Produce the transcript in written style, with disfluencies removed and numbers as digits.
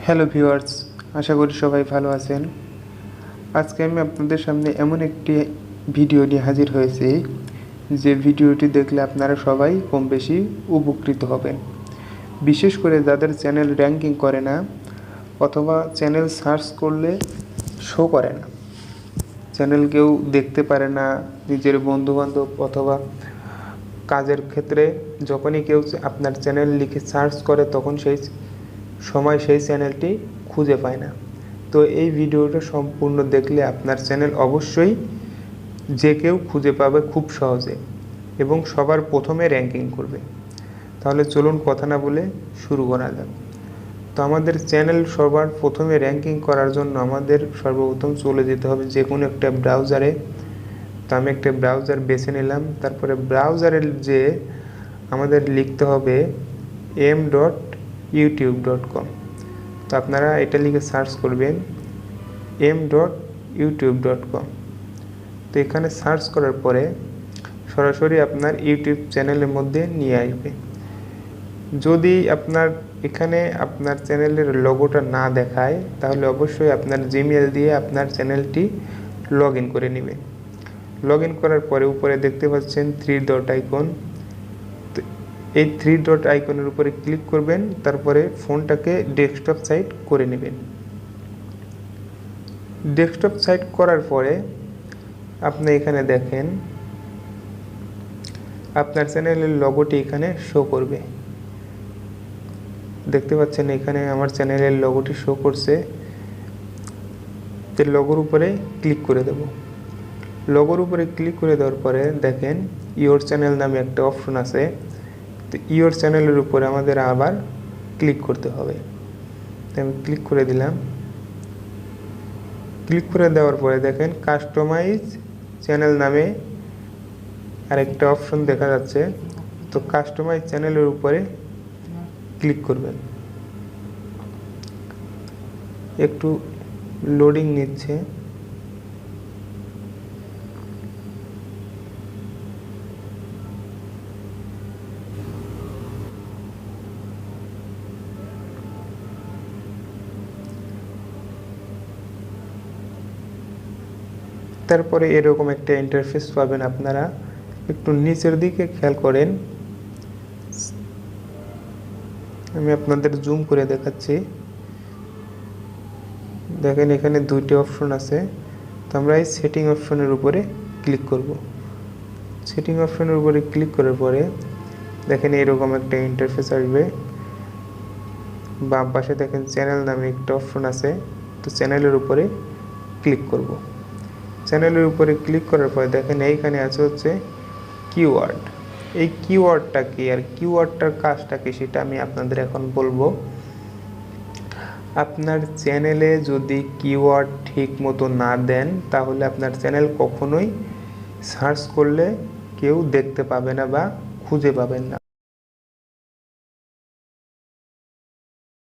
Hello viewers, আশা করি সবাই ভালো আছেন। আজকে আমি আপনাদের সামনে এমন একটি ভিডিও নিয়ে হাজির হয়েছি যে ভিডিওটি দেখলে আপনারা সবাই কম বেশি উপকৃত হবেন। বিশেষ করে যাদের চ্যানেল র্যাঙ্কিং করে না অথবা চ্যানেল সার্চ করলে শো করে না, চ্যানেল কেউ দেখতে পারে না, নিজের বন্ধুবান্ধব অথবা কাজের ক্ষেত্রে যখনই কেউ আপনার চ্যানেল লিখে সার্চ করে তখন সেই সময় সেই চ্যানেলটি খুঁজে পায় না। তো এই ভিডিওটা সম্পূর্ণ দেখলে আপনার চ্যানেল অবশ্যই যে কেউ খুঁজে পাবে খুব সহজে এবং সবার প্রথমে র্যাঙ্কিং করবে। তাহলে চলুন কথা না বলে শুরু করা যাক। তো আমাদের চ্যানেল সবার প্রথমে র্যাঙ্কিং করার জন্য আমাদের সর্বপ্রথম চলে যেতে হবে যে কোনো একটা ব্রাউজারে। তো আমি একটা ব্রাউজার বেছে নিলাম, তারপরে ব্রাউজারে যে আমাদের লিখতে হবে m.youtube.com। তো আপনারা এটা লিখে সার্চ করবেন m.youtube.com। তো এখানে সার্চ করার পরে সরাসরি আপনার ইউটিউব চ্যানেলের মধ্যে নিয়ে আসবে। যদি আপনার এখানে আপনার চ্যানেলের লোগোটা না দেখায় তাহলে অবশ্যই আপনার জিমেল দিয়ে আপনার চ্যানেলটি লগ ইন করে নেবেন। লগ ইন করার পরে উপরে দেখতে পাচ্ছেন 3 ডট আইকন। তো এই 3 ডট আইকনের উপরে ক্লিক করবেন, তারপরে ফোনটাকে ডেস্কটপ সাইট করে নেবেন। ডেস্কটপ সাইট করার পরে আপনি এখানে দেখেন আপনার চ্যানেলের লোগোটি এখানে শো করবে। দেখতে পাচ্ছেন এখানে আমার চ্যানেলের লোগোটি শো করছে। তো লোগোর উপরে ক্লিক করে দেব। লোগোর উপরে ক্লিক করে দেওয়ার পরে দেখেন ইওর চ্যানেল নামে একটা অপশন আছে। তো ইওর চ্যানেলের উপরে আমাদের আবার ক্লিক করতে হবে। তো আমি ক্লিক করে দিলাম। ক্লিক করে দেওয়ার পরে দেখেন কাস্টমাইজ চ্যানেল নামে আরেকটা অপশন দেখা যাচ্ছে। তো কাস্টমাইজ চ্যানেলের উপরে ক্লিক করবেন। একটু লোডিং নিচ্ছে। তারপরে এরকম একটা ইন্টারফেস পাবেন। আপনারা একটু নিচের দিকে খেয়াল করেন, আমি আপনাদের জুম করে দেখাচ্ছি। দেখেন এখানে দুইটি অপশন আছে। তো আমরা এই সেটিং অপশনের উপরে ক্লিক করব। সেটিং অপশনের উপরে ক্লিক করার পরে দেখেন এরকম একটা ইন্টারফেস আসবে। বাম পাশে দেখেন চ্যানেল নামে একটা অপশন আছে। তো চ্যানেলের উপরে ক্লিক করব। চ্যানেলের উপরে ক্লিক করার পরে দেখেন এইখানে আছে হচ্ছে কিওয়ার্ড। এই কিওয়ার্ডটা কি আর কিওয়ার্ডটার কাজটা কি সেটা আমি আপনাদের এখন বলবো। আপনার চ্যানেলে যদি কিওয়ার্ড ঠিক মতো না দেন তাহলে আপনার চ্যানেল কখনোই সার্চ করলে কেউ দেখতে পাবে না বা খুঁজে পাবেন না।